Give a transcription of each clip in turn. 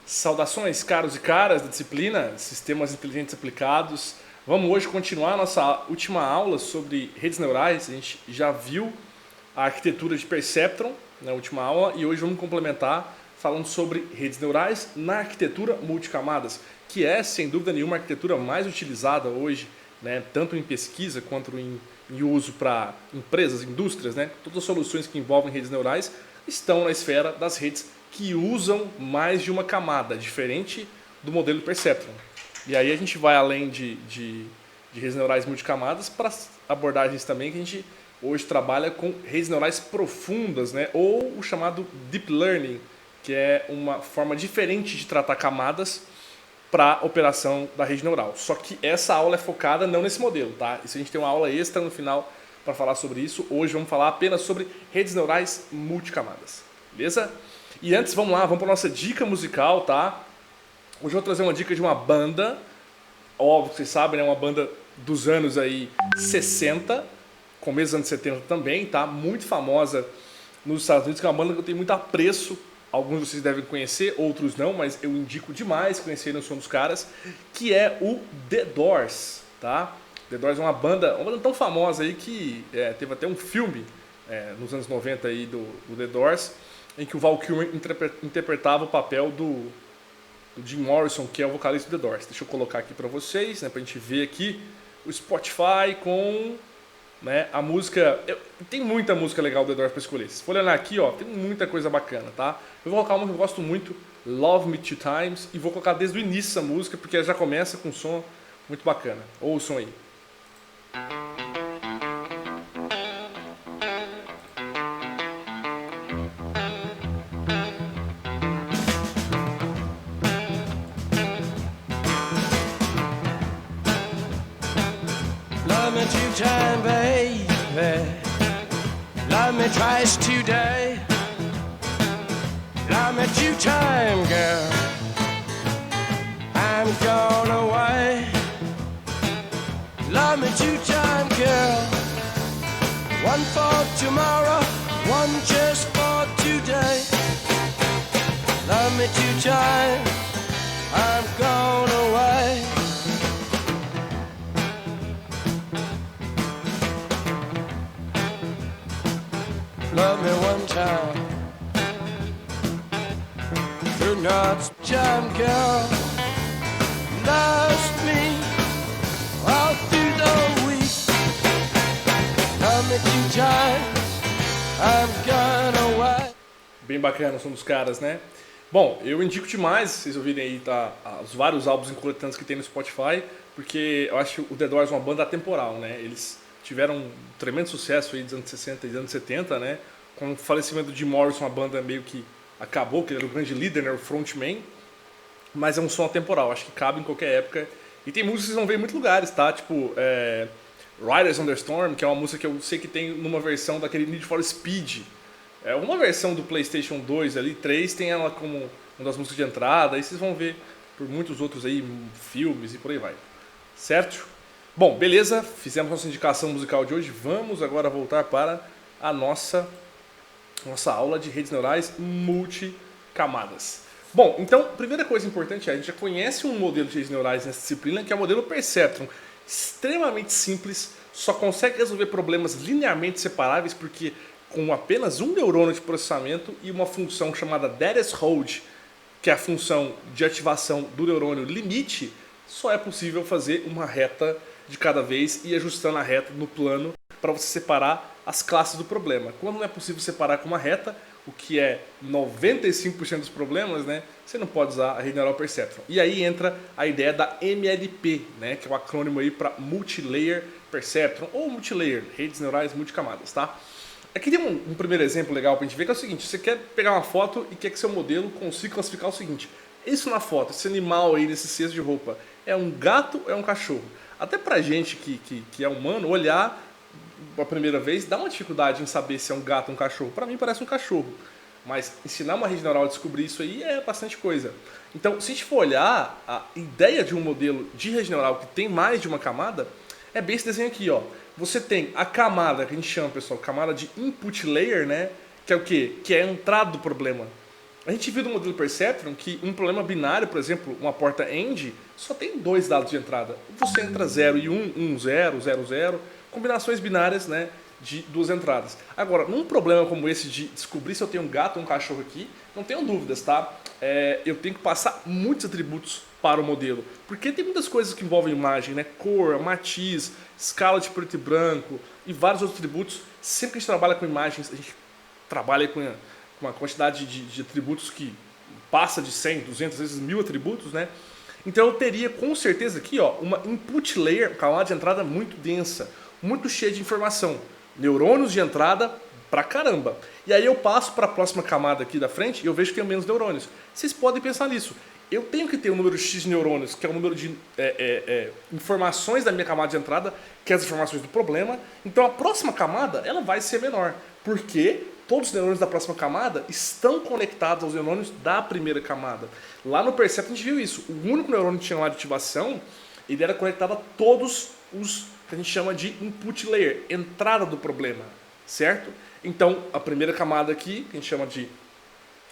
Saudações, caros e caras da disciplina Sistemas Inteligentes Aplicados. Vamos hoje continuar a nossa última aula sobre redes neurais. A gente já viu a arquitetura de Perceptron na última aula e hoje vamos complementar falando sobre redes neurais na arquitetura multicamadas, que é, sem dúvida nenhuma, a arquitetura mais utilizada hoje, né, tanto em pesquisa quanto em uso para empresas, indústrias, né? Todas as soluções que envolvem redes neurais estão na esfera das redes que usam mais de uma camada, diferente do modelo Perceptron. E aí a gente vai além de redes neurais multicamadas para abordagens também que a gente hoje trabalha com redes neurais profundas, né? Ou o chamado Deep Learning, que é uma forma diferente de tratar camadas para a operação da rede neural. Só que essa aula é focada não nesse modelo, tá? Isso a gente tem uma aula extra no final para falar sobre isso. Hoje vamos falar apenas sobre redes neurais multicamadas, beleza? E antes, vamos lá, vamos para a nossa dica musical, tá? Hoje eu vou trazer uma dica de uma banda, óbvio que vocês sabem, é uma banda dos anos aí 60, começo dos anos 70 também, tá? Muito famosa nos Estados Unidos, que é uma banda que eu tenho muito apreço. Alguns de vocês devem conhecer, outros não, mas eu indico demais conhecerem o som dos caras, que é o The Doors, tá? The Doors é uma banda tão famosa aí que teve até um filme nos anos 90 aí do The Doors, em que o Val Kilmer interpretava o papel do Jim Morrison, que é o vocalista do The Doors. Deixa eu colocar aqui para vocês, né, pra gente ver aqui o Spotify com, né, a música. Tem muita música legal do The Doors para escolher. Se for olhar aqui, ó, tem muita coisa bacana, tá? Eu vou colocar uma que eu gosto muito, Love Me Two Times, e vou colocar desde o início essa música, porque ela já começa com um som muito bacana. Ouçam aí. Love me two time, baby. Love me twice today. Love me two time, girl. I'm gone away. Love me two time, girl. One for tomorrow, one just for today. Love me two time, I'm gone away. Love me one time. Do not jam, girl. Lost me all through the week. Love me two times. I'm gone away. Bem bacana o som dos caras, né? Bom, eu indico demais vocês ouvirem aí, tá, os vários álbuns coletâneos que tem no Spotify, porque eu acho que o The Doors é uma banda atemporal, né? Eles tiveram um tremendo sucesso aí dos anos 60 e dos anos 70, né? Com o falecimento de Jim Morrison, a banda meio que acabou, que ele era o grande líder, né? O frontman. Mas é um som atemporal, acho que cabe em qualquer época. E tem músicas que vocês vão ver em muitos lugares, tá? Tipo, Riders on the Storm, que é uma música que eu sei que tem numa versão daquele Need for Speed. É uma versão do PlayStation 2 ali, 3, tem ela como uma das músicas de entrada. Aí vocês vão ver por muitos outros aí, filmes e por aí vai. Certo? Bom, beleza, fizemos nossa indicação musical de hoje. Vamos agora voltar para a nossa aula de redes neurais multicamadas. Bom, então, primeira coisa importante é, a gente já conhece um modelo de redes neurais nessa disciplina, que é o modelo Perceptron. Extremamente simples, só consegue resolver problemas linearmente separáveis, porque com apenas um neurônio de processamento e uma função chamada threshold, que é a função de ativação do neurônio limite, só é possível fazer uma reta de cada vez e ajustando a reta no plano para você separar as classes do problema. Quando não é possível separar com uma reta, o que é 95% dos problemas, né, você não pode usar a rede neural Perceptron. E aí entra a ideia da MLP, né, que é o acrônimo aí para Multilayer Perceptron, ou Multilayer, redes neurais multicamadas, tá? Aqui tem um primeiro exemplo legal para a gente ver, que é o seguinte: você quer pegar uma foto e quer que seu modelo consiga classificar o seguinte: isso na foto, esse animal aí nesse cesto de roupa, é um gato ou é um cachorro? Até pra gente que é humano, olhar a primeira vez dá uma dificuldade em saber se é um gato ou um cachorro. Para mim parece um cachorro, mas ensinar uma rede neural a descobrir isso aí é bastante coisa. Então, se a gente for olhar a ideia de um modelo de rede neural que tem mais de uma camada, é bem esse desenho aqui, ó. Você tem a camada que a gente chama, pessoal, camada de input layer, né? Que é o quê? Que é a entrada do problema. A gente viu no modelo Perceptron que um problema binário, por exemplo, uma porta AND, só tem 2 dados de entrada. Você entra 0 e 1, 1, 0, 0, 0, combinações binárias, né, de 2 entradas. Agora, num problema como esse de descobrir se eu tenho um gato ou um cachorro aqui, não tenham dúvidas, tá? Eu tenho que passar muitos atributos para o modelo, porque tem muitas coisas que envolvem imagem, né? Cor, matiz, escala de preto e branco e vários outros atributos. Sempre que a gente trabalha com imagens, a gente trabalha com uma quantidade de atributos que passa de 100, 200, às vezes 1000 atributos, né? Então eu teria com certeza aqui, ó, uma input layer, camada de entrada muito densa, muito cheia de informação, neurônios de entrada pra caramba. E aí eu passo para a próxima camada aqui da frente e eu vejo que tem menos neurônios. Vocês podem pensar nisso. Eu tenho que ter um número X de neurônios, que é o número de informações da minha camada de entrada, que é as informações do problema. Então a próxima camada ela vai ser menor, porque todos os neurônios da próxima camada estão conectados aos neurônios da primeira camada. Lá no Percept a gente viu isso. O único neurônio que tinha lá de ativação, ele era conectado a todos os que a gente chama de input layer, entrada do problema, certo? Então a primeira camada aqui, que a gente chama de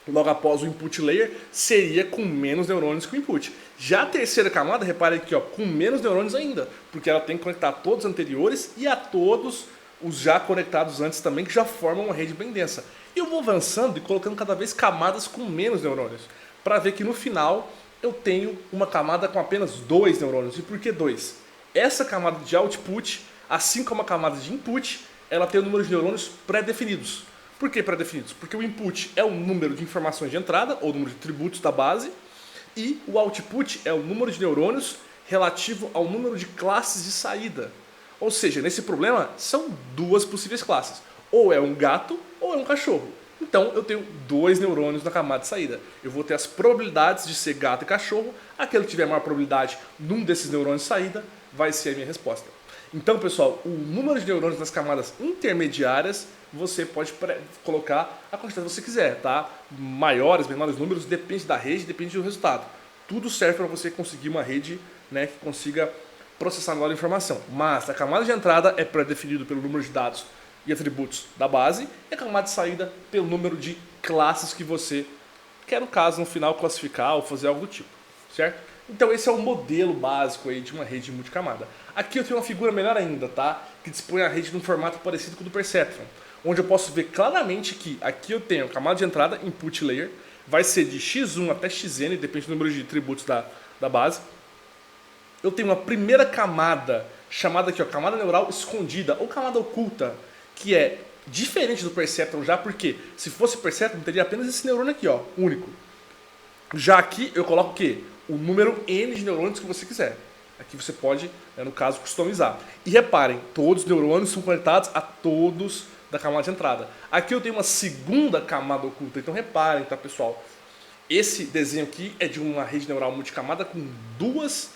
logo após o input layer, seria com menos neurônios que o input. Já a terceira camada, repare aqui, ó, com menos neurônios ainda, porque ela tem que conectar a todos os anteriores e a todos os já conectados antes também, que já formam uma rede bem densa. E eu vou avançando e colocando cada vez camadas com menos neurônios, para ver que no final eu tenho uma camada com apenas 2 neurônios. E por que 2? Essa camada de output, assim como a camada de input, ela tem o número de neurônios pré-definidos. Por que pré-definidos? Porque o input é o número de informações de entrada, ou o número de atributos da base, e o output é o número de neurônios relativo ao número de classes de saída. Ou seja, nesse problema são 2 possíveis classes. Ou é um gato ou é um cachorro. Então eu tenho 2 neurônios na camada de saída. Eu vou ter as probabilidades de ser gato e cachorro. Aquele que tiver maior probabilidade num desses neurônios de saída vai ser a minha resposta. Então, pessoal, o número de neurônios nas camadas intermediárias você pode colocar a quantidade que você quiser, tá? Maiores, menores números, depende da rede, depende do resultado. Tudo serve para você conseguir uma rede, né, que consiga processar melhor a informação. Mas a camada de entrada é pré-definido pelo número de dados e atributos da base e a camada de saída pelo número de classes que você quer, no caso, no final, classificar ou fazer algo do tipo, certo? Então esse é o modelo básico aí de uma rede multicamada. Aqui eu tenho uma figura melhor ainda, tá? Que dispõe a rede num formato parecido com o do Perceptron, onde eu posso ver claramente que aqui eu tenho a camada de entrada, input layer, vai ser de x1 até xn, depende do número de atributos da base. Eu tenho uma primeira camada, chamada aqui, ó, camada neural escondida, ou camada oculta, que é diferente do Perceptron já, porque se fosse Perceptron, teria apenas esse neurônio aqui, ó, único. Já aqui eu coloco o quê? O número N de neurônios que você quiser. Aqui você pode, no caso, customizar. E reparem, todos os neurônios são conectados a todos da camada de entrada. Aqui eu tenho uma segunda camada oculta, então reparem, tá, pessoal? Esse desenho aqui é de uma rede neural multicamada com duas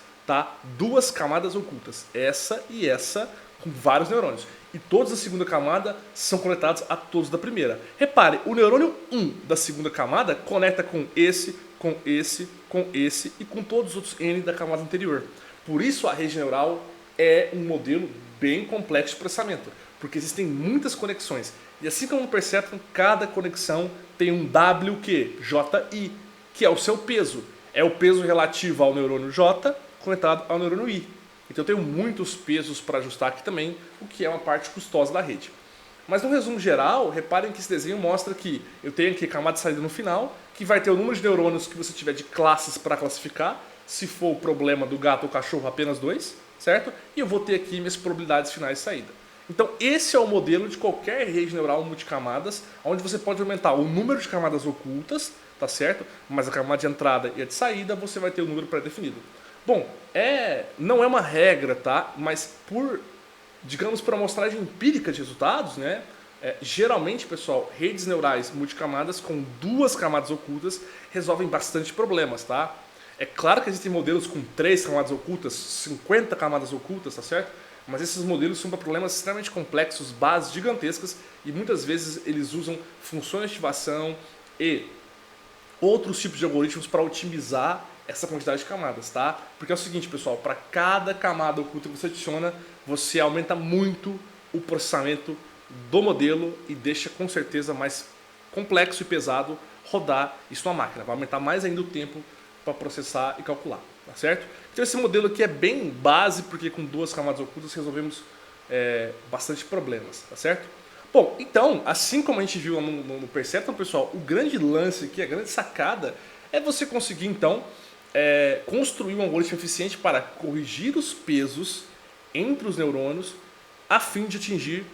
camadas ocultas. Essa e essa, com vários neurônios. E todos da segunda camada são conectados a todos da primeira. Repare, o neurônio 1 da segunda camada conecta com esse, com esse, com esse e com todos os outros N da camada anterior. Por isso a rede neural é um modelo bem complexo de processamento, porque existem muitas conexões. E assim como no Perceptron, cada conexão tem um WQJI, que é o seu peso. É o peso relativo ao neurônio J conectado ao neurônio I. Então eu tenho muitos pesos para ajustar aqui também, o que é uma parte custosa da rede. Mas no resumo geral, reparem que esse desenho mostra que eu tenho aqui a camada de saída no final, que vai ter o número de neurônios que você tiver de classes para classificar, se for o problema do gato ou cachorro, apenas 2, certo? E eu vou ter aqui minhas probabilidades finais de saída. Então esse é o modelo de qualquer rede neural multicamadas, onde você pode aumentar o número de camadas ocultas, tá certo? Mas a camada de entrada e a de saída você vai ter o número pré-definido. Bom, não é uma regra, tá? Mas digamos, por amostragem empírica de resultados, né? Geralmente, pessoal, redes neurais multicamadas com 2 camadas ocultas resolvem bastante problemas, tá? É claro que existem modelos com 3 camadas ocultas, 50 camadas ocultas, tá certo? Mas esses modelos são para problemas extremamente complexos, bases gigantescas, e muitas vezes eles usam funções de ativação e outros tipos de algoritmos para otimizar essa quantidade de camadas, tá? Porque é o seguinte, pessoal, para cada camada oculta que você adiciona, você aumenta muito o processamento do modelo e deixa com certeza mais complexo e pesado rodar isso na máquina. Vai aumentar mais ainda o tempo para processar e calcular, tá certo? Então esse modelo aqui é bem base, porque com 2 camadas ocultas resolvemos bastante problemas, tá certo? Bom, então, assim como a gente viu no Perceptron, pessoal, o grande lance aqui, a grande sacada, é você conseguir, então, construir um algoritmo eficiente para corrigir os pesos entre os neurônios a fim de atingir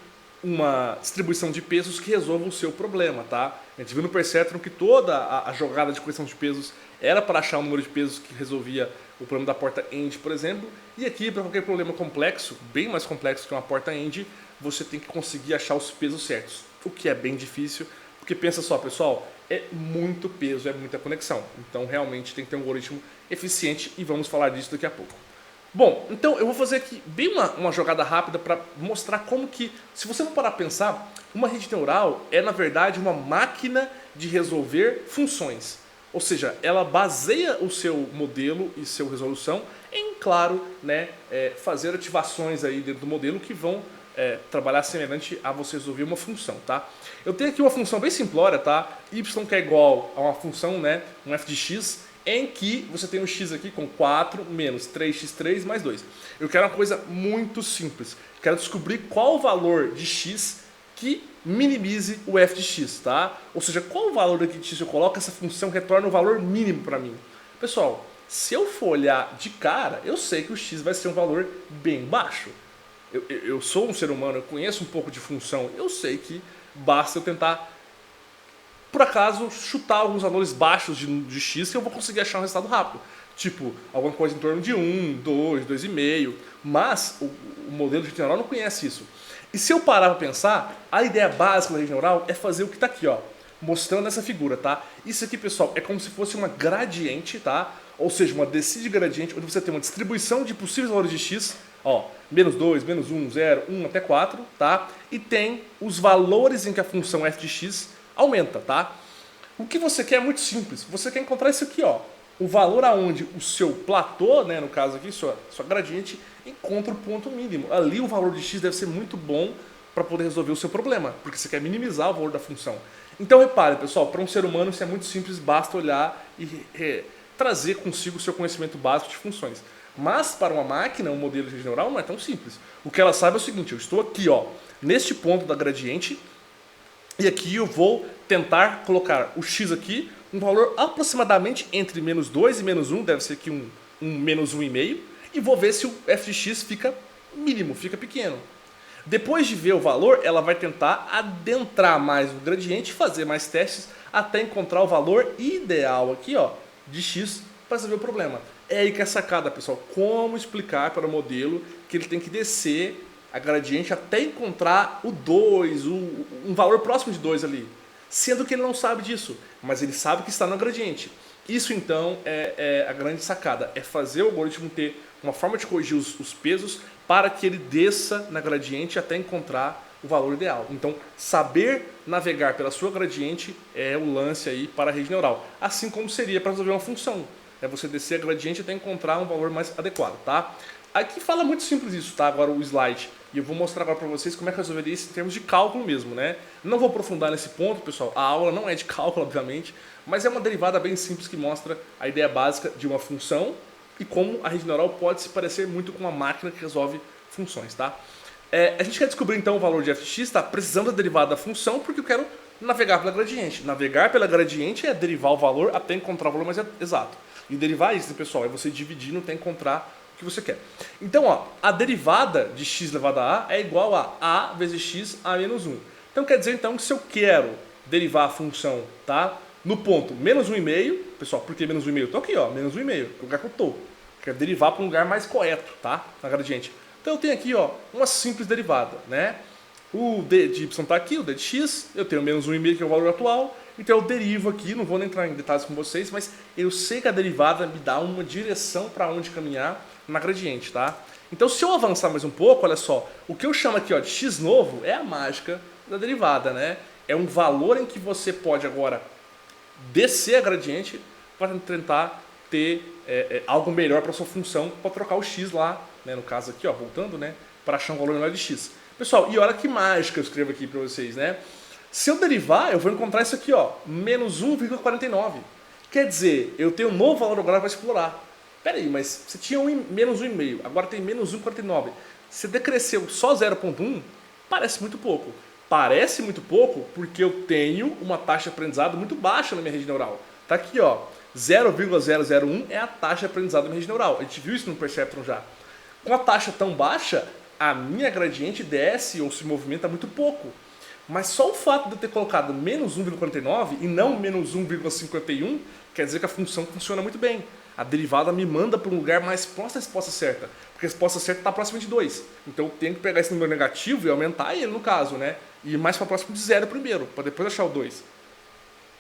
uma distribuição de pesos que resolva o seu problema, tá? A gente viu no Perceptron que toda a jogada de correção de pesos era para achar um número de pesos que resolvia o problema da porta AND, por exemplo, e aqui para qualquer problema complexo, bem mais complexo que uma porta AND, você tem que conseguir achar os pesos certos, o que é bem difícil, porque pensa só, pessoal, é muito peso, é muita conexão, então realmente tem que ter um algoritmo eficiente e vamos falar disso daqui a pouco. Bom, então eu vou fazer aqui bem uma jogada rápida para mostrar como que, se você não parar para pensar, uma rede neural é na verdade uma máquina de resolver funções. Ou seja, ela baseia o seu modelo e sua resolução em, claro, né, fazer ativações aí dentro do modelo que vão trabalhar semelhante a você resolver uma função, tá? Eu tenho aqui uma função bem simplória, tá? Y que é igual a uma função, né, um f de x, em que você tem um x aqui com 4 menos 3x3 mais 2. Eu quero uma coisa muito simples. Quero descobrir qual o valor de x que minimize o f de x, tá? Ou seja, qual o valor aqui de x eu coloco, essa função retorna o valor mínimo para mim. Pessoal, se eu for olhar de cara, eu sei que o x vai ser um valor bem baixo. Eu sou um ser humano, eu conheço um pouco de função, eu sei que basta eu tentar, por acaso, chutar alguns valores baixos de x que eu vou conseguir achar um resultado rápido. Tipo, alguma coisa em torno de 1, 2, 2,5. Mas o modelo de rede neural não conhece isso. E se eu parar para pensar, a ideia básica da rede neural é fazer o que está aqui, ó, mostrando essa figura, tá? Isso aqui, pessoal, é como se fosse uma gradiente, tá? Ou seja, uma descida de gradiente, onde você tem uma distribuição de possíveis valores de x, ó, menos 2, menos 1, 0, 1 até 4, tá? E tem os valores em que a função f de x aumenta, tá? O que você quer é muito simples. Você quer encontrar isso aqui, ó. O valor aonde o seu platô, né, no caso aqui, sua gradiente, encontra o ponto mínimo. Ali o valor de x deve ser muito bom para poder resolver o seu problema, porque você quer minimizar o valor da função. Então repare, pessoal, para um ser humano isso é muito simples, basta olhar e trazer consigo o seu conhecimento básico de funções. Mas para uma máquina, um modelo de rede neural não é tão simples. O que ela sabe é o seguinte, eu estou aqui, ó, neste ponto da gradiente, e aqui eu vou tentar colocar o x aqui, um valor aproximadamente entre menos 2 e menos 1, deve ser aqui um menos 1,5, e vou ver se o f de x fica mínimo, fica pequeno. Depois de ver o valor, ela vai tentar adentrar mais no gradiente, fazer mais testes, até encontrar o valor ideal aqui, ó, de x para resolver o problema. É aí que é a sacada, pessoal. Como explicar para o modelo que ele tem que descer a gradiente até encontrar o 2, um valor próximo de 2 ali. Sendo que ele não sabe disso, mas ele sabe que está no gradiente. Isso então é a grande sacada, é fazer o algoritmo ter uma forma de corrigir os pesos para que ele desça na gradiente até encontrar o valor ideal. Então, saber navegar pela sua gradiente é o lance aí para a rede neural. Assim como seria para resolver uma função. É você descer a gradiente até encontrar um valor mais adequado, tá? Aqui fala muito simples isso, tá? Agora o slide. E eu vou mostrar agora para vocês como é que eu resolveria isso em termos de cálculo mesmo, né? Não vou aprofundar nesse ponto, pessoal. A aula não é de cálculo, obviamente, mas é uma derivada bem simples que mostra a ideia básica de uma função e como a rede neural pode se parecer muito com uma máquina que resolve funções, tá? A gente quer descobrir então o valor de f de x, tá? Precisando da derivada da função porque eu quero navegar pela gradiente. Navegar pela gradiente é derivar o valor até encontrar o valor mais exato. E derivar isso, pessoal, é você dividindo até encontrar o que você quer. Então, ó, a derivada de x elevado a é igual a vezes x a menos 1. Então quer dizer então que se eu quero derivar a função, tá? No ponto menos 1,5, pessoal, por que menos 1,5? Estou aqui, ó, menos 1,5, o lugar que eu estou. Quero derivar para um lugar mais correto, tá? Na gradiente. Então eu tenho aqui, ó, uma simples derivada, né? O d de y está aqui, o d de x, eu tenho menos 1,5 que é o valor atual, então eu derivo aqui, não vou nem entrar em detalhes com vocês, mas eu sei que a derivada me dá uma direção para onde caminhar na gradiente, tá? Então se eu avançar mais um pouco, olha só, o que eu chamo aqui, ó, de x novo é a mágica da derivada, né? É um valor em que você pode agora descer a gradiente para tentar ter algo melhor para sua função, para trocar o x lá, né? No caso aqui, ó, voltando, né? Para achar um valor menor de x. Pessoal, e olha que mágica eu escrevo aqui para vocês, né? Se eu derivar, eu vou encontrar isso aqui, ó, menos 1,49. Quer dizer, eu tenho um novo valor agora para explorar. Pera aí, mas você tinha menos 1,5, agora tem menos 1,49. Você decresceu só 0,1, parece muito pouco. Parece muito pouco porque eu tenho uma taxa de aprendizado muito baixa na minha rede neural. Tá aqui, ó, 0,001 é a taxa de aprendizado da minha rede neural. A gente viu isso no Perceptron já. Com a taxa tão baixa, a minha gradiente desce ou se movimenta muito pouco. Mas só o fato de eu ter colocado menos 1,49 e não menos 1,51 quer dizer que a função funciona muito bem. A derivada me manda para um lugar mais próximo da resposta certa, porque a resposta certa está próxima de 2. Então eu tenho que pegar esse número negativo e aumentar ele no caso, né? E ir mais para próximo de 0 primeiro, para depois achar o 2.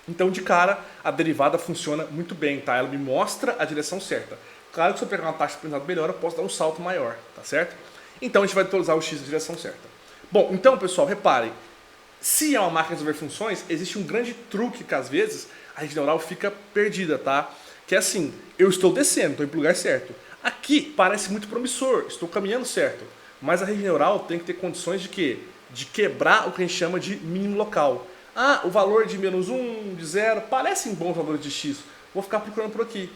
Então de cara a derivada funciona muito bem, tá? Ela me mostra a direção certa. Claro que se eu pegar uma taxa de aprendizado melhor, eu posso dar um salto maior, tá certo? Então a gente vai utilizar o x na direção certa. Bom, então pessoal, reparem. Se é uma máquina de resolver funções, existe um grande truque que às vezes a rede neural fica perdida, tá? Que é assim, eu estou descendo, estou indo para o lugar certo. Aqui parece muito promissor, estou caminhando certo. Mas a rede neural tem que ter condições de quê? De quebrar o que a gente chama de mínimo local. Ah, o valor de menos 1, de 0, parecem bons valores de x. Vou ficar procurando por aqui.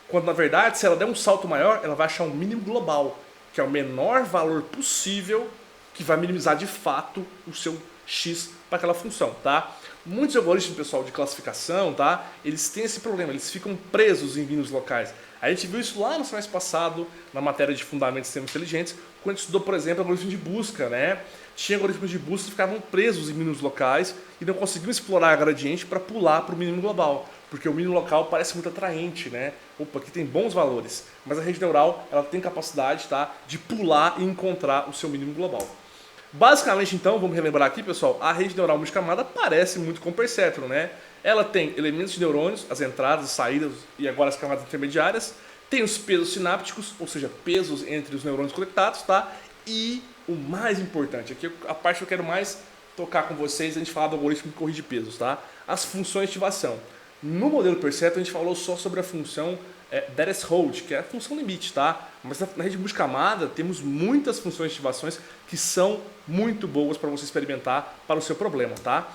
Quando na verdade, se ela der um salto maior, ela vai achar um mínimo global, que é o menor valor possível que vai minimizar de fato o seu x para aquela função, tá? Muitos algoritmos, pessoal, de classificação, tá? Eles têm esse problema, eles ficam presos em mínimos locais. A gente viu isso lá no semestre passado, na matéria de fundamentos de sistemas inteligentes, quando a gente estudou, por exemplo, algoritmos de busca, né? Tinha algoritmos de busca que ficavam presos em mínimos locais e não conseguiam explorar a gradiente para pular para o mínimo global, porque o mínimo local parece muito atraente, né? Opa, aqui tem bons valores, mas a rede neural ela tem capacidade, tá, de pular e encontrar o seu mínimo global. Basicamente, então, vamos relembrar aqui, pessoal, a rede neural multicamada parece muito com o Perceptron, né? Ela tem elementos de neurônios, as entradas, as saídas e agora as camadas intermediárias, tem os pesos sinápticos, ou seja, pesos entre os neurônios conectados, tá? E o mais importante, aqui a parte que eu quero mais tocar com vocês, a gente falar do algoritmo de corrida de pesos, tá? As funções de ativação. No modelo Perceptron, a gente falou só sobre a função that_hold, que é a função limite, tá? Mas na rede multicamada temos muitas funções de ativações que são muito boas para você experimentar para o seu problema, tá?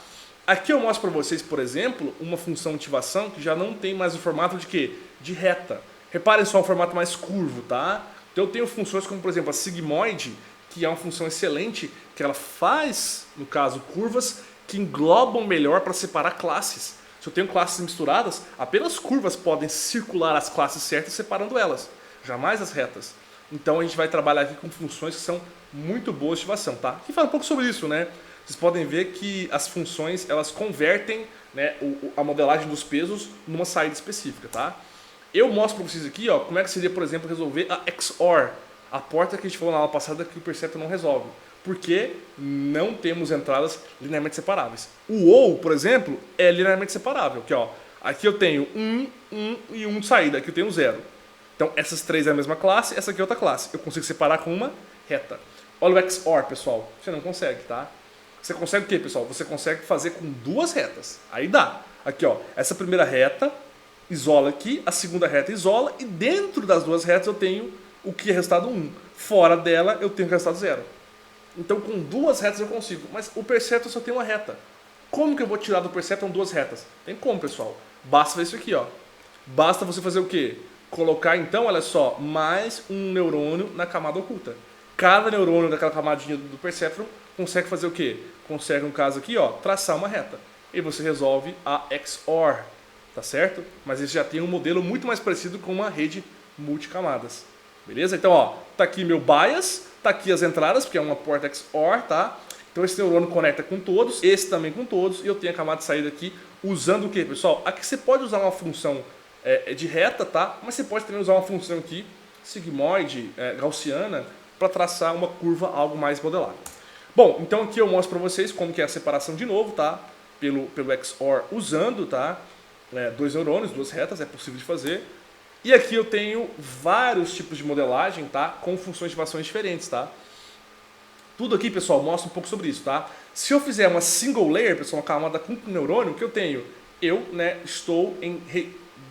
Aqui eu mostro para vocês, por exemplo, uma função de ativação que já não tem mais o formato de quê? De reta. Reparem só, um formato mais curvo, tá? Então eu tenho funções como, por exemplo, a sigmoide, que é uma função excelente, que ela faz, no caso, curvas que englobam melhor para separar classes. Se eu tenho classes misturadas, apenas curvas podem circular as classes certas separando elas, jamais as retas. Então a gente vai trabalhar aqui com funções que são muito boas de ativação, tá? Aqui fala um pouco sobre isso, né? Vocês podem ver que as funções, elas convertem, né, a modelagem dos pesos numa saída específica, tá? Eu mostro para vocês aqui, ó, como é que seria, por exemplo, resolver a XOR, a porta que a gente falou na aula passada que o Perceptron não resolve. Porque não temos entradas linearmente separáveis. O OU, por exemplo, é linearmente separável. Aqui eu tenho 1 e 1 de saída, aqui eu tenho 0. Então essas três é a mesma classe, essa aqui é outra classe. Eu consigo separar com uma reta. Olha o XOR, pessoal. Você não consegue, tá? Você consegue o quê, pessoal? Você consegue fazer com duas retas. Aí dá. Aqui, ó, essa primeira reta isola aqui, a segunda reta isola, e dentro das duas retas eu tenho o que é resultado 1. Fora dela eu tenho o resultado 0. Então com duas retas eu consigo, mas o Perceptron só tem uma reta. Como que eu vou tirar do Perceptron duas retas? Tem como, pessoal. Basta ver isso aqui, ó. Basta você fazer o quê? Colocar então, olha só, mais um neurônio na camada oculta. Cada neurônio daquela camadinha do Perceptron consegue fazer o quê? Consegue, no caso aqui, ó, traçar uma reta. E você resolve a XOR, tá certo? Mas esse já tem um modelo muito mais parecido com uma rede multicamadas. Beleza? Então, ó, tá aqui meu bias, tá aqui as entradas, porque é uma porta XOR, tá? Então esse neurônio conecta com todos, esse também com todos, e eu tenho a camada de saída aqui usando o que, pessoal? Aqui você pode usar uma função de reta, tá? Mas você pode também usar uma função aqui, sigmoide, gaussiana, para traçar uma curva algo mais modelada. Bom, então aqui eu mostro para vocês como que é a separação de novo, tá? Pelo XOR usando, tá? Dois neurônios, duas retas, é possível de fazer. E aqui eu tenho vários tipos de modelagem, tá? Com funções de ativações diferentes, tá? Tudo aqui, pessoal, mostra um pouco sobre isso, tá? Se eu fizer uma single layer, pessoal, uma camada com um neurônio, o que eu tenho? Eu, né, estou em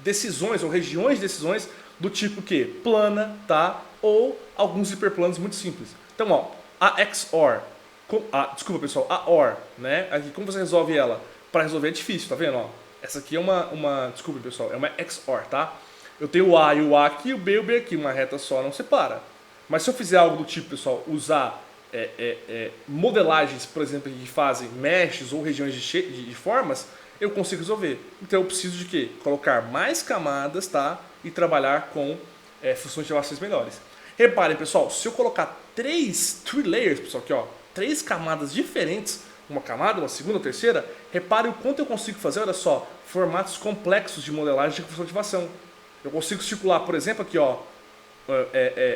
decisões ou regiões de decisões do tipo que plana, tá? Ou alguns hiperplanos muito simples. Então, ó, a XOR Desculpa, pessoal, a OR, né? Aqui, como você resolve ela? Para resolver é difícil, tá vendo? Ó, essa aqui é desculpa, pessoal, é uma XOR, tá? Eu tenho o A e o A aqui, o B e o B aqui, uma reta só não separa. Mas se eu fizer algo do tipo, pessoal, usar modelagens, por exemplo, que fazem meshes ou regiões de formas, eu consigo resolver. Então eu preciso de quê? Colocar mais camadas, tá? E trabalhar com funções de relações melhores. Reparem, pessoal, se eu colocar three layers, pessoal, aqui ó, 3 camadas diferentes, uma camada, uma segunda, uma terceira, reparem o quanto eu consigo fazer, olha só, formatos complexos de modelagem de função de ativação. Eu consigo circular, por exemplo, aqui ó,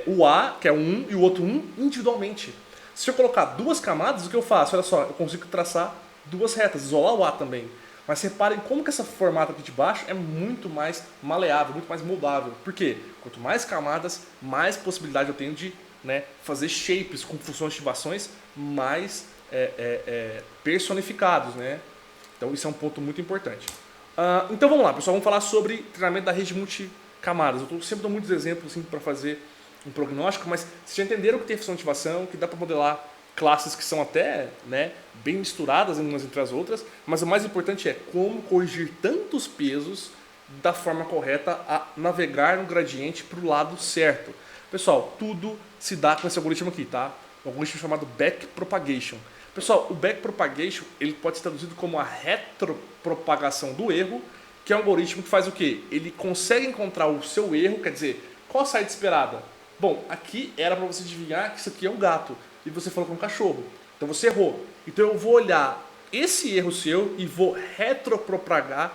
o A, que é um, e o outro individualmente. Se eu colocar 2 camadas, o que eu faço? Olha só, eu consigo traçar 2 retas, isolar o A também. Mas reparem como que esse formato aqui de baixo é muito mais maleável, muito mais moldável. Por quê? Quanto mais camadas, mais possibilidade eu tenho de fazer shapes com funções de ativações mais personificados, né? Então isso é um ponto muito importante. Então vamos lá, pessoal, vamos falar sobre treinamento da rede multicamadas. Eu sempre dou muitos exemplos assim, para fazer um prognóstico, mas vocês já entenderam que tem função de ativação, que dá para modelar classes que são até bem misturadas umas entre as outras, mas o mais importante é como corrigir tantos pesos da forma correta a navegar no gradiente para o lado certo. Pessoal, tudo se dá com esse algoritmo aqui, tá? Um algoritmo chamado backpropagation. Pessoal, o backpropagation ele pode ser traduzido como a retropropagação do erro, que é um algoritmo que faz o quê? Ele consegue encontrar o seu erro, quer dizer, qual a saída esperada? Bom, aqui era para você adivinhar que isso aqui é um gato e você falou que é um cachorro. Então você errou. Então eu vou olhar esse erro seu e vou retropropagar,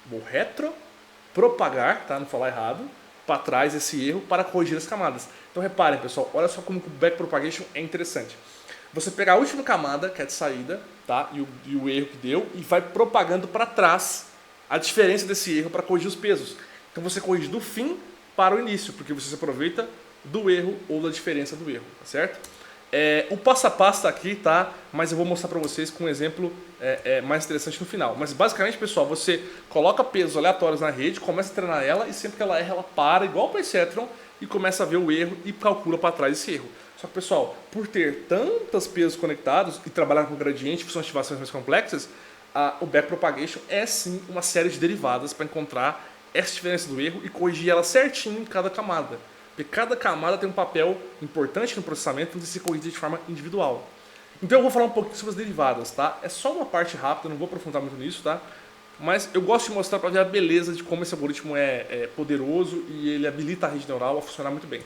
vou retropropagar, tá? Não falar errado, para trás esse erro para corrigir as camadas. Então reparem, pessoal, olha só como o backpropagation é interessante. Você pega a última camada, que é de saída, tá? E o erro que deu, e vai propagando para trás a diferença desse erro para corrigir os pesos. Então você corrige do fim para o início, porque você se aproveita do erro ou da diferença do erro, tá certo? O passo a passo está aqui, tá? Mas eu vou mostrar para vocês com um exemplo mais interessante no final. Mas basicamente, pessoal, você coloca pesos aleatórios na rede, começa a treinar ela e sempre que ela erra, ela para, igual o Perceptron, e começa a ver o erro e calcula para trás esse erro. Só que, pessoal, por ter tantos pesos conectados e trabalhar com gradiente, que são ativações mais complexas, o backpropagation é sim uma série de derivadas para encontrar essa diferença do erro e corrigir ela certinho em cada camada. Porque cada camada tem um papel importante no processamento de se corrigir de forma individual. Então eu vou falar um pouquinho sobre as derivadas, tá? É só uma parte rápida, não vou aprofundar muito nisso, tá? Mas eu gosto de mostrar para ver a beleza de como esse algoritmo é poderoso e ele habilita a rede neural a funcionar muito bem.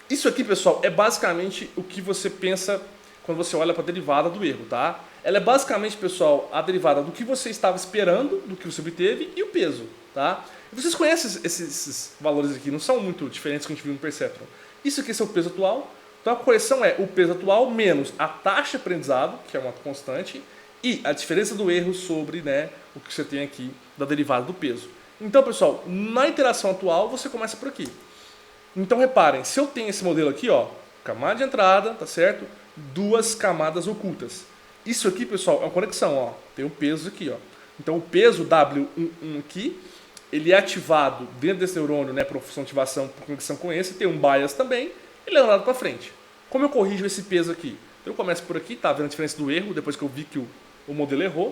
Isso aqui, pessoal, é basicamente o que você pensa quando você olha para a derivada do erro, tá? Ela é basicamente, pessoal, a derivada do que você estava esperando, do que você obteve e o peso, tá? E vocês conhecem esses valores aqui, não são muito diferentes do que a gente viu no Perceptron. Isso aqui é o peso atual. Então a correção é o peso atual menos a taxa de aprendizado, que é uma constante, e a diferença do erro sobre o que você tem aqui da derivada do peso. Então, pessoal, na interação atual, você começa por aqui. Então, reparem, se eu tenho esse modelo aqui, ó, camada de entrada, tá certo? 2 camadas ocultas. Isso aqui, pessoal, é uma conexão, ó. Tem o peso aqui, ó. Então, o peso W11 aqui, ele é ativado dentro desse neurônio, por função de ativação, por conexão com esse, tem um bias também, ele é andado para frente. Como eu corrijo esse peso aqui? Então, eu começo por aqui, tá vendo a diferença do erro, depois que eu vi que o modelo errou.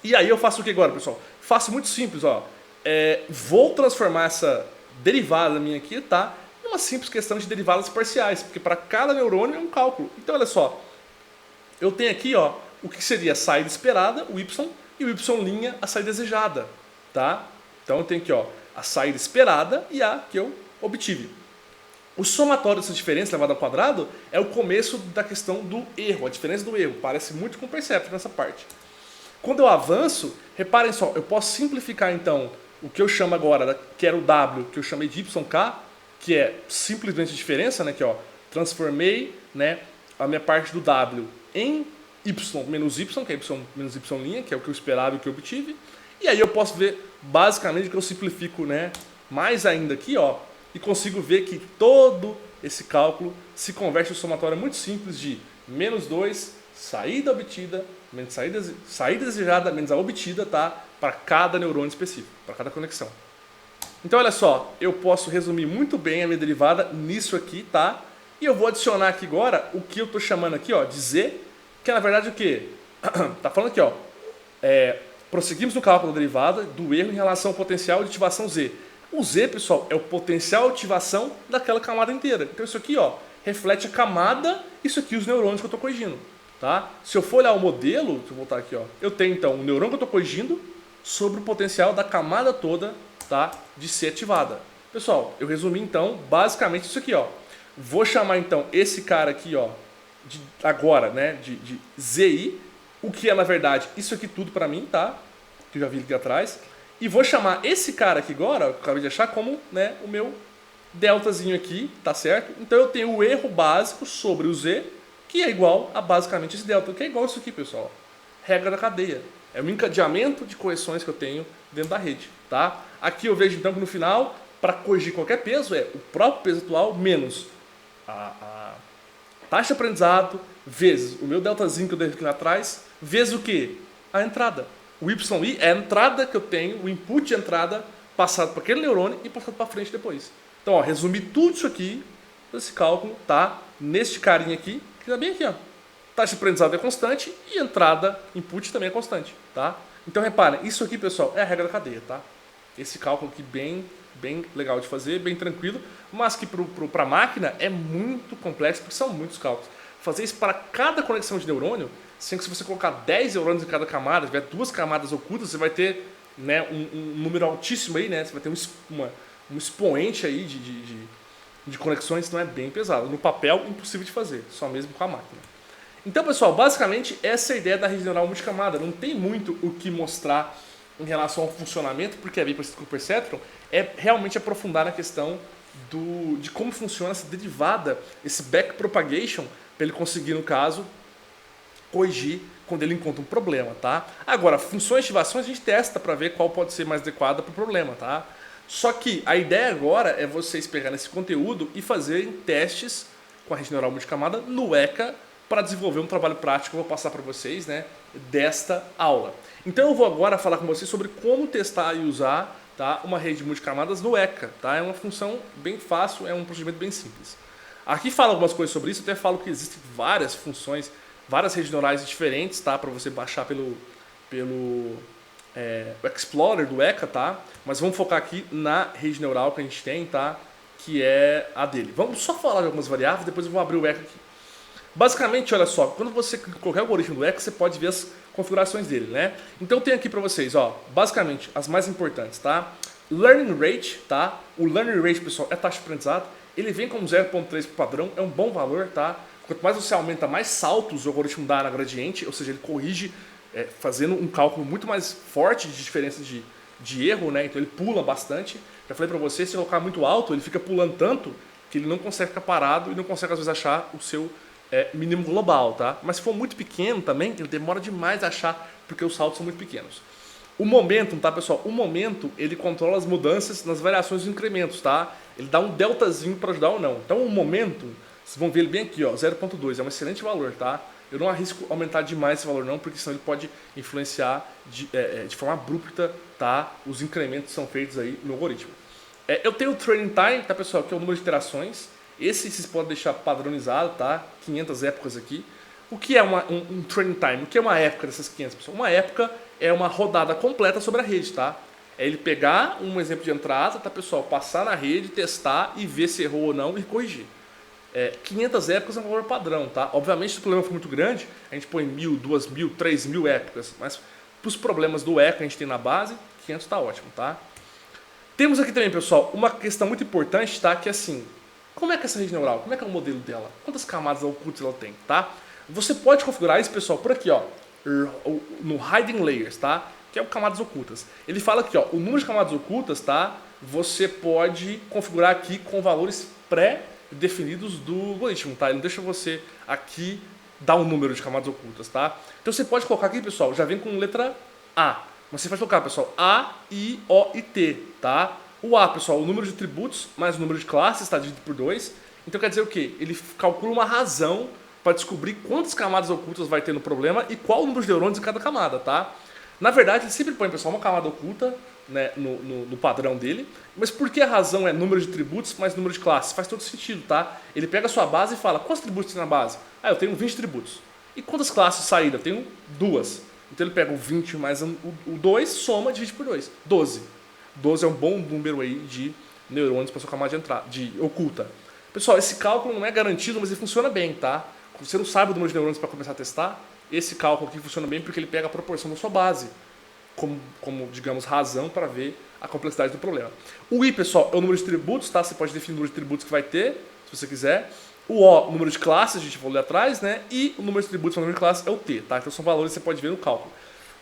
E aí eu faço o que agora, pessoal? Faço muito simples, ó. Vou transformar essa derivada minha aqui, tá? Numa simples questão de derivadas parciais, porque para cada neurônio é um cálculo. Então, olha só. Eu tenho aqui, ó, o que seria a saída esperada, o y, e o y' a saída desejada, tá? Então, eu tenho aqui, ó, a saída esperada e a que eu obtive. O somatório dessa diferença levada ao quadrado é o começo da questão do erro, a diferença do erro. Parece muito com o Perceptron nessa parte. Quando eu avanço, reparem só, eu posso simplificar então o que eu chamo agora, que era o W, que eu chamei de YK, que é simplesmente a diferença, que ó, transformei a minha parte do W em Y menos Y, que é Y menos Y', que é o que eu esperava e o que eu obtive. E aí eu posso ver basicamente que eu simplifico mais ainda aqui, ó, e consigo ver que todo esse cálculo se converte em um somatório muito simples de menos 2, saída obtida, menos saída desejada, menos a obtida, tá? Para cada neurônio específico, para cada conexão. Então, olha só, eu posso resumir muito bem a minha derivada nisso aqui, tá? E eu vou adicionar aqui agora o que eu estou chamando aqui, ó, de Z, que é na verdade o quê? Tá falando aqui, ó, prosseguimos no cálculo da derivada do erro em relação ao potencial de ativação Z. O Z, pessoal, é o potencial de ativação daquela camada inteira. Então isso aqui, ó, reflete a camada, isso aqui os neurônios que eu estou corrigindo. Tá? Se eu for olhar o modelo, deixa eu voltar aqui, ó, eu tenho então o neurônio que eu estou corrigindo sobre o potencial da camada toda, tá, de ser ativada. Pessoal, eu resumi então basicamente isso aqui, ó. Vou chamar então esse cara aqui, ó, agora, né, de ZI, o que é na verdade isso aqui tudo para mim, tá? Que eu já vi aqui atrás. E vou chamar esse cara aqui agora, que eu acabei de achar, como, né, o meu deltazinho aqui, tá certo? Então eu tenho o erro básico sobre o Z, que é igual a basicamente esse delta, que é igual isso aqui, pessoal. Regra da cadeia. É o encadeamento de correções que eu tenho dentro da rede, tá? Aqui eu vejo então que no final, para corrigir qualquer peso, é o próprio peso atual menos a taxa de aprendizado vezes o meu deltazinho que eu deixo aqui atrás, vezes o quê? A entrada. O YI é a entrada que eu tenho, o input de entrada passado para aquele neurônio e passado para frente depois. Então, ó, resumir tudo isso aqui, esse cálculo, tá? Neste carinha aqui, que está bem aqui, ó. Taxa de aprendizado é constante e entrada, input também é constante, tá? Então, reparem, isso aqui, pessoal, é a regra da cadeia, tá? Esse cálculo aqui bem legal de fazer, bem tranquilo, mas que para a máquina é muito complexo, porque são muitos cálculos. Fazer isso para cada conexão de neurônio, sendo que se você colocar 10 neurônios em cada camada, tiver 2 camadas ocultas, você vai ter, né, um número altíssimo aí, né? Você vai ter um expoente aí de conexões, então é bem pesado. No papel, impossível de fazer, só mesmo com a máquina. Então, pessoal, basicamente essa é a ideia da rede neural multicamada. Não tem muito o que mostrar em relação ao funcionamento, porque é bem parecido com o Perceptron, é realmente aprofundar na questão de como funciona essa derivada, esse backpropagation, para ele conseguir, no caso, corrigir quando ele encontra um problema, tá? Agora, funções de ativações a gente testa para ver qual pode ser mais adequada para o problema, tá? Só que a ideia agora é vocês pegarem esse conteúdo e fazerem testes com a rede neural multicamada no ECA para desenvolver um trabalho prático que eu vou passar para vocês, né, desta aula. Então eu vou agora falar com vocês sobre como testar e usar, tá, uma rede multicamadas no ECA. Tá? É uma função bem fácil, é um procedimento bem simples. Aqui fala algumas coisas sobre isso, até falo que existem várias funções, várias redes neurais diferentes, tá, para você baixar pelo Explorer do ECA, tá? Mas vamos focar aqui na rede neural que a gente tem, tá? Que é a dele. Vamos só falar de algumas variáveis, depois eu vou abrir o ECA aqui. Basicamente, olha só, quando você clica em qualquer algoritmo do ECA, você pode ver as configurações dele, né? Então eu tenho aqui para vocês, ó, basicamente as mais importantes, tá? Learning Rate, tá? O Learning Rate, pessoal, é taxa de aprendizado. Ele vem com 0.3 por padrão, é um bom valor, tá? Quanto mais você aumenta, mais saltos o algoritmo dá na gradiente, ou seja, ele corrige fazendo um cálculo muito mais forte de diferença de erro, né? Então ele pula bastante. Já falei para você, se colocar muito alto, ele fica pulando tanto que ele não consegue ficar parado e não consegue às vezes achar o seu mínimo global, tá? Mas se for muito pequeno também, ele demora demais a achar porque os saltos são muito pequenos. O momentum, tá, pessoal? O momento, ele controla as mudanças nas variações dos incrementos, tá? Ele dá um deltazinho para ajudar ou não. Então o momentum, vocês vão ver ele bem aqui, ó, 0.2, é um excelente valor, tá? Eu não arrisco aumentar demais esse valor não, porque senão ele pode influenciar de forma abrupta, tá? Os incrementos são feitos aí no algoritmo. Eu tenho o training time, tá, pessoal? Que é o número de iterações. Esse vocês podem deixar padronizado, tá? 500 épocas aqui. O que é um training time? O que é uma época dessas 500, pessoal? Uma época é uma rodada completa sobre a rede, tá? É ele pegar um exemplo de entrada, tá, pessoal? Passar na rede, testar e ver se errou ou não e corrigir. 500 épocas é um valor padrão, tá? Obviamente, se o problema for muito grande, a gente põe 1.000, 2.000, 3.000 épocas. Mas para os problemas do ECA que a gente tem na base, 500 está ótimo, tá? Temos aqui também, pessoal, uma questão muito importante, tá? Que é assim, como é que é essa rede neural? Como é que é o modelo dela? Quantas camadas ocultas ela tem, tá? Você pode configurar isso, pessoal, por aqui, ó, no Hiding Layers, tá? Que é o camadas ocultas. Ele fala aqui, ó, o número de camadas ocultas, tá? Você pode configurar aqui com valores pré-definidos do algoritmo, tá? Ele não deixa você aqui dar um número de camadas ocultas, tá? Então você pode colocar aqui, pessoal, já vem com letra A. Mas você vai colocar, pessoal, A, I, O e T, tá? O A, pessoal, o número de atributos mais o número de classes, está dividido por 2. Então quer dizer o quê? Ele calcula uma razão para descobrir quantas camadas ocultas vai ter no problema e qual o número de neurônios em cada camada, tá? Na verdade, ele sempre põe, pessoal, uma camada oculta, né, no padrão dele. Mas por que a razão é número de tributos mais número de classes? Faz todo sentido, tá? Ele pega a sua base e fala, quantos tributos tem na base? Ah, eu tenho 20 tributos. E quantas classes de saída? Eu tenho 2. Então ele pega o 20 mais o 2, soma, divide por 2. 12. 12 é um bom número aí de neurônios para sua camada de entrada, de oculta. Pessoal, esse cálculo não é garantido, mas ele funciona bem, tá? Se você não sabe o número de neurônios para começar a testar, esse cálculo aqui funciona bem porque ele pega a proporção da sua base como digamos, razão para ver a complexidade do problema. O I, pessoal, é o número de tributos, tá? Você pode definir o número de tributos que vai ter, se você quiser. O O, o número de classes, a gente falou ali atrás, né? E o número de tributos, o número de classes, é o T, tá? Então são valores que você pode ver no cálculo.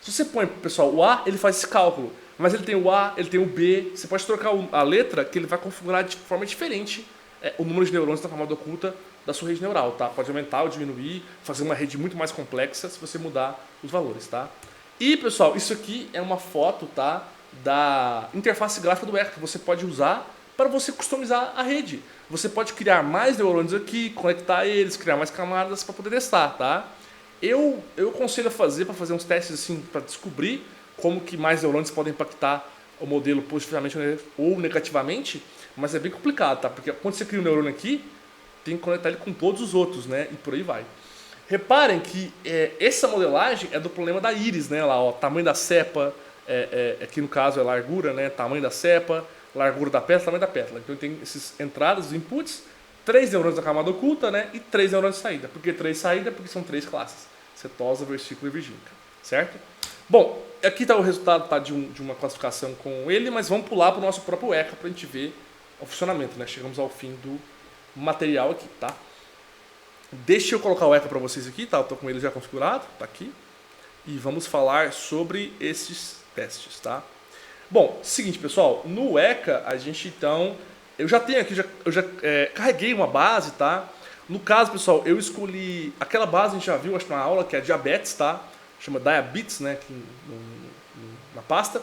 Se você põe, pessoal, o A, ele faz esse cálculo, mas ele tem o A, ele tem o B, você pode trocar a letra que ele vai configurar de forma diferente o número de neurônios da camada oculta da sua rede neural, tá? Pode aumentar ou diminuir, fazer uma rede muito mais complexa se você mudar os valores, tá? E, pessoal, isso aqui é uma foto, tá? Da interface gráfica do ECA que você pode usar para você customizar a rede. Você pode criar mais neurônios aqui, conectar eles, criar mais camadas para poder testar, tá? Eu aconselho a fazer para fazer uns testes assim, para descobrir como que mais neurônios podem impactar o modelo positivamente ou negativamente, mas é bem complicado, tá? Porque quando você cria um neurônio aqui, tem que conectar ele com todos os outros, né? E por aí vai. Reparem que essa modelagem é do problema da íris, né? Lá, ó, tamanho da cepa, aqui no caso é largura, né? Tamanho da cepa, largura da pétala, tamanho da pétala. Então tem essas entradas, os inputs, 3 neurônios da camada oculta, né? E 3 neurônios de saída. Por que 3 saídas? Porque são 3 classes: setosa, vesícula e virgínica, certo? Bom, aqui está o resultado, tá, de uma classificação com ele, mas vamos pular para o nosso próprio ECA para a gente ver o funcionamento, né? Chegamos ao fim do material aqui, tá? Deixa eu colocar o ECA para vocês aqui, tá? Eu tô com ele já configurado, tá aqui. E vamos falar sobre esses testes, tá? Bom, seguinte, pessoal, no ECA a gente então, eu já tenho aqui, eu já carreguei uma base, tá? No caso, pessoal, eu escolhi aquela base, a gente já viu, acho que na aula, que é diabetes, tá? Chama Diabetes, né? Aqui na pasta.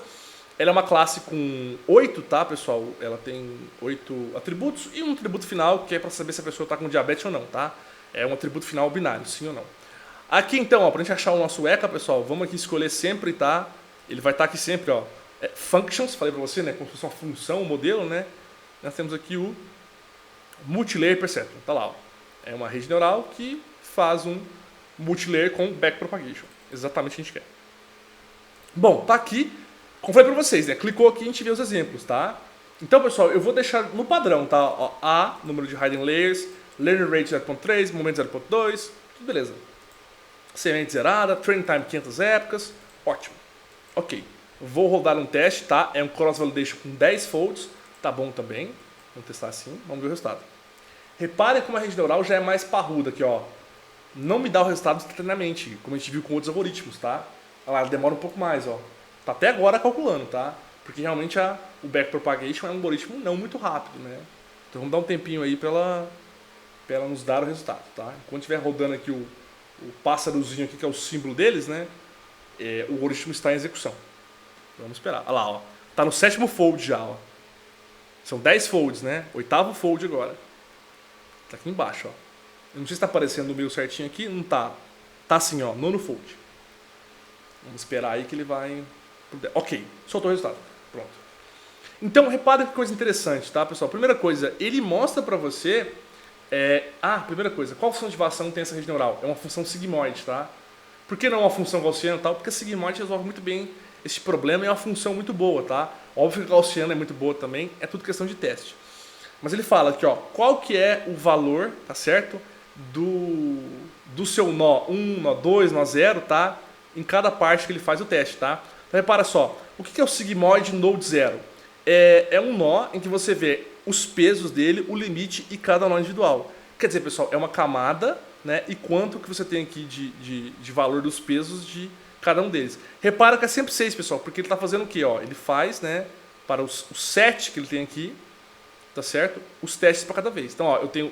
Ela é uma classe com 8, tá, pessoal? Ela tem 8 atributos e um atributo final, que é para saber se a pessoa está com diabetes ou não, tá? É um atributo final binário, sim ou não. Aqui então, ó, para a gente achar o nosso ECA, pessoal, vamos aqui escolher sempre, tá? Ele vai estar aqui sempre, ó. Functions, falei para você, né? Como se fosse uma função, um modelo, né? Nós temos aqui o Multilayer Perceptron, tá lá, ó. É uma rede neural que faz um multilayer com backpropagation. Exatamente o que a gente quer. Bom, tá aqui. Como falei para vocês, né? Clicou aqui e a gente vê os exemplos, tá? Então, pessoal, eu vou deixar no padrão, tá? Ó, A, número de hidden layers, learning rate 0.3, momento 0.2, tudo beleza. Semente zerada, training time 500 épocas, ótimo. Ok, vou rodar um teste, tá? É um cross validation com 10 folds, tá bom também. Vamos testar assim, vamos ver o resultado. Reparem como a rede neural já é mais parruda aqui, ó. Não me dá o resultado instantaneamente, como a gente viu com outros algoritmos, tá? Olha lá, ela demora um pouco mais, ó. Tá até agora calculando, tá? Porque realmente o backpropagation é um algoritmo não muito rápido, né? Então vamos dar um tempinho aí para ela nos dar o resultado, tá? Enquanto estiver rodando aqui o pássarozinho aqui, que é o símbolo deles, né? O algoritmo está em execução. Vamos esperar. Olha lá, ó. Tá no 7º fold já, ó. São 10 folds, né? 8º fold agora. Tá aqui embaixo, ó. Eu não sei se está aparecendo o meu certinho aqui. Não tá. Tá assim, ó. 9º fold. Vamos esperar aí que ele vai... Ok, soltou o resultado. Pronto. Então, repara que coisa interessante, tá, pessoal? Primeira coisa, ele mostra para você... primeira coisa, qual função de ativação tem essa rede neural? É uma função sigmoide, tá? Por que não uma função gaussiana e tal? Porque a sigmoide resolve muito bem esse problema e é uma função muito boa, tá? Óbvio que a gaussiana é muito boa também, é tudo questão de teste. Mas ele fala aqui, ó, qual que é o valor, tá certo? Do seu nó 1, nó 2, nó 0, tá? Em cada parte que ele faz o teste, tá? Então repara só, o que é o sigmoide node 0? É um nó em que você vê os pesos dele, o limite e cada nó individual. Quer dizer, pessoal, é uma camada, né? E quanto que você tem aqui de valor dos pesos de cada um deles. Repara que é sempre 6, pessoal, porque ele está fazendo o quê? Ó, ele faz, né, para os 7 que ele tem aqui, tá certo? Os testes para cada vez. Então, ó, eu tenho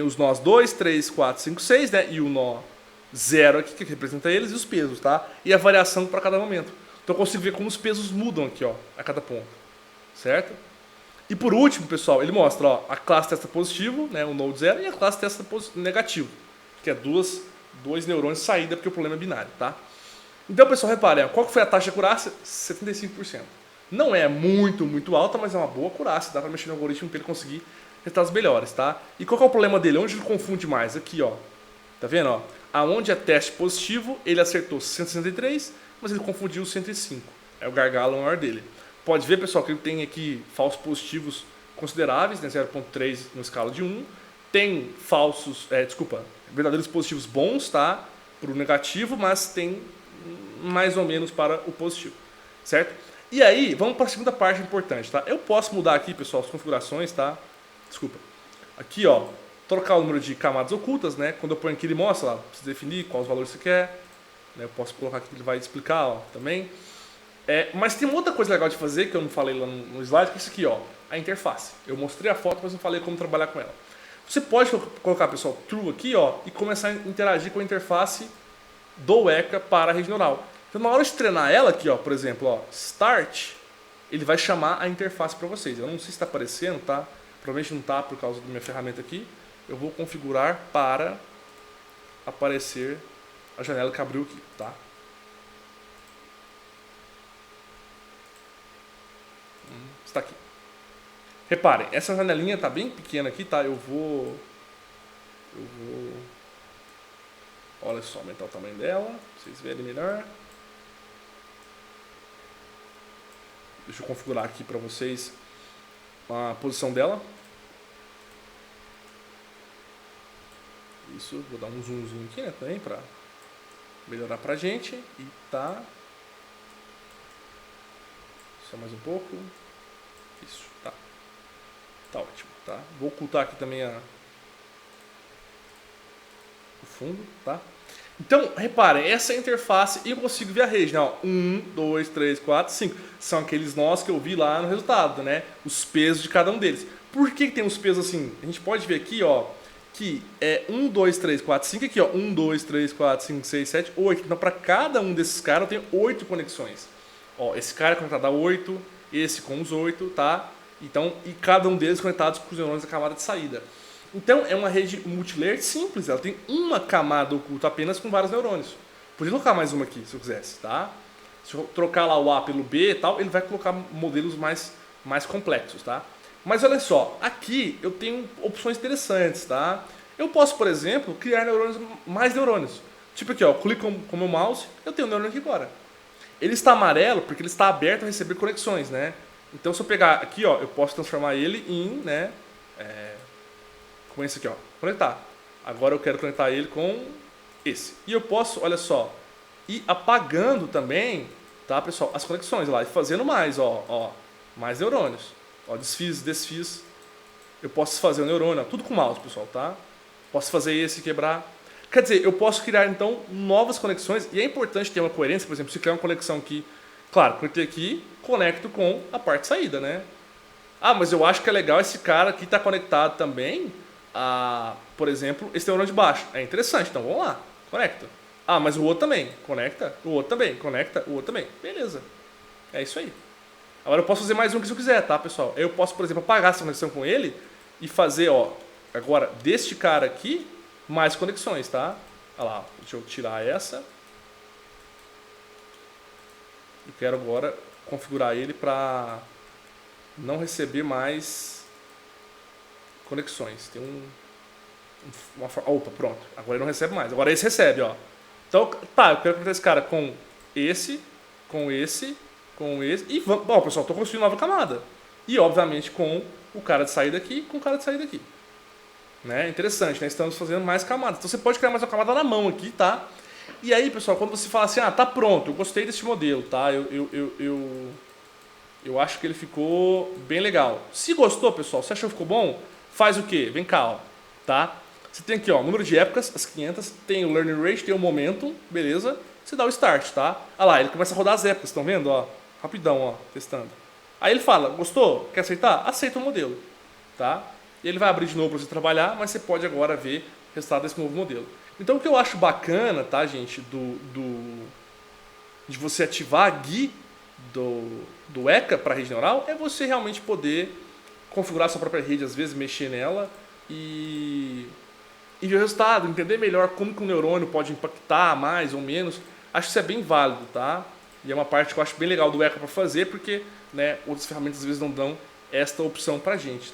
os nós 2, 3, 4, 5, 6, né? E o nó 0 aqui, que representa eles, e os pesos, tá? E a variação para cada momento. Então eu consigo ver como os pesos mudam aqui, ó, a cada ponto, certo? E por último, pessoal, ele mostra, ó, a classe testa positivo, né, o node 0, e a classe testa negativo, que é dois neurônios de saída, porque o problema é binário, tá? Então, pessoal, reparem, qual que foi a taxa de acurácia? 75%. Não é muito alta, mas é uma boa acurácia. Dá para mexer no algoritmo para ele conseguir resultados melhores, tá? E qual que é o problema dele? Onde ele confunde mais? Aqui, ó. Tá vendo, ó? Aonde é teste positivo, ele acertou 163, mas ele confundiu 105. É o gargalo maior dele. Pode ver, pessoal, que ele tem aqui falsos positivos consideráveis, né? 0,3 na escala de 1. Tem verdadeiros positivos bons, tá? Para o negativo, mas tem mais ou menos para o positivo, certo? E aí, vamos para a segunda parte importante, tá? Eu posso mudar aqui, pessoal, as configurações, tá? Desculpa. Aqui, ó, trocar o número de camadas ocultas, né? Quando eu ponho aqui, ele mostra lá, precisa definir quais valores você quer. Né? Eu posso colocar aqui que ele vai explicar, ó, também. Mas tem uma outra coisa legal de fazer, que eu não falei lá no slide, que é isso aqui, ó, a interface. Eu mostrei a foto, mas não falei como trabalhar com ela. Você pode colocar, pessoal, true aqui, ó, e começar a interagir com a interface do ECA para a rede neural. Então, na hora de treinar ela aqui, ó, por exemplo, ó, start, ele vai chamar a interface para vocês. Eu não sei se está aparecendo, tá? Provavelmente não está por causa da minha ferramenta aqui. Eu vou configurar para aparecer a janela que abriu aqui, tá? Está aqui. Reparem, essa janelinha está bem pequena aqui, tá? Eu vou... Olha só, aumentar o tamanho dela, pra vocês verem melhor. Deixa eu configurar aqui para vocês a posição dela. Isso, vou dar um zoomzinho aqui, né, também, para melhorar pra gente. E tá... Só mais um pouco. Isso, tá. Tá ótimo, tá? Vou ocultar aqui também o fundo, tá? Então, reparem, essa é a interface e eu consigo ver a rede, né? 1, 2, 3, 4, 5. São aqueles nós que eu vi lá no resultado, né? Os pesos de cada um deles. Por que tem os pesos assim? A gente pode ver aqui, ó, que é 1, 2, 3, 4, 5. Aqui, ó, 1, 2, 3, 4, 5, 6, 7, 8. Então, para cada um desses caras, eu tenho 8 conexões. Ó, esse cara é conectado a 8, esse com os 8, tá? Então, e cada um deles conectados com os neurônios da camada de saída. Então, é uma rede multilayer simples. Ela tem uma camada oculta apenas com vários neurônios. Podia colocar mais uma aqui, se eu quisesse, tá? Se eu trocar lá o A pelo B e tal, ele vai colocar modelos mais complexos, tá? Mas olha só, aqui eu tenho opções interessantes, tá? Eu posso, por exemplo, criar mais neurônios. Tipo aqui, ó, eu clico com o meu mouse, eu tenho um neurônio aqui agora. Ele está amarelo porque ele está aberto a receber conexões, né? Então, se eu pegar aqui, ó, eu posso transformar ele em, né, com esse aqui, ó, conectar. Agora eu quero conectar ele com esse. E eu posso, olha só, ir apagando também, tá, pessoal, as conexões lá e fazendo mais, ó, mais neurônios. Ó, desfiz. Eu posso fazer o neurônio, ó, tudo com mouse, pessoal, tá? Posso fazer esse quebrar. Quer dizer, eu posso criar, então, novas conexões. E é importante ter uma coerência, por exemplo, se criar uma conexão aqui. Claro, conectei aqui, conecto com a parte de saída, né? Ah, mas eu acho que é legal esse cara aqui estar conectado também a, por exemplo, esse neurônio de baixo. É interessante, então vamos lá, conecta. Ah, mas o outro também, conecta, o outro também, conecta, o outro também. Beleza, é isso aí. Agora eu posso fazer mais um que se eu quiser, tá, pessoal? Eu posso, por exemplo, apagar essa conexão com ele e fazer, ó, agora, deste cara aqui, mais conexões, tá? Olha lá, deixa eu tirar essa. Eu quero agora configurar ele para não receber mais conexões. Tem opa, pronto. Agora ele não recebe mais. Agora esse recebe, ó. Então, tá, eu quero conectar esse cara com esse, com esse, com esse. E vamos, bom, pessoal, estou construindo nova camada. E, obviamente, com o cara de saída aqui e com o cara de saída aqui. Né? Interessante, né? Estamos fazendo mais camadas. Então você pode criar mais uma camada na mão aqui, tá? E aí, pessoal, quando você fala assim, ah, tá pronto, eu gostei desse modelo, tá? Eu acho que ele ficou bem legal. Se gostou, pessoal, se achou que ficou bom, faz o quê? Vem cá, ó, tá? Você tem aqui, ó, número de épocas, as 500, tem o learning rate, tem o momentum, beleza? Você dá o start, tá? Olha lá, ele começa a rodar as épocas, estão vendo, ó? Rapidão, ó, testando. Aí ele fala, gostou? Quer aceitar? Aceita o modelo, tá? E ele vai abrir de novo para você trabalhar, mas você pode agora ver o resultado desse novo modelo. Então o que eu acho bacana, tá, gente, de você ativar a GUI do ECA para a rede neural é você realmente poder configurar a sua própria rede, às vezes mexer nela e ver o resultado, entender melhor como que o neurônio pode impactar mais ou menos. Acho que isso é bem válido, tá? E é uma parte que eu acho bem legal do Echo para fazer, porque, né, outras ferramentas às vezes não dão esta opção pra gente, tá?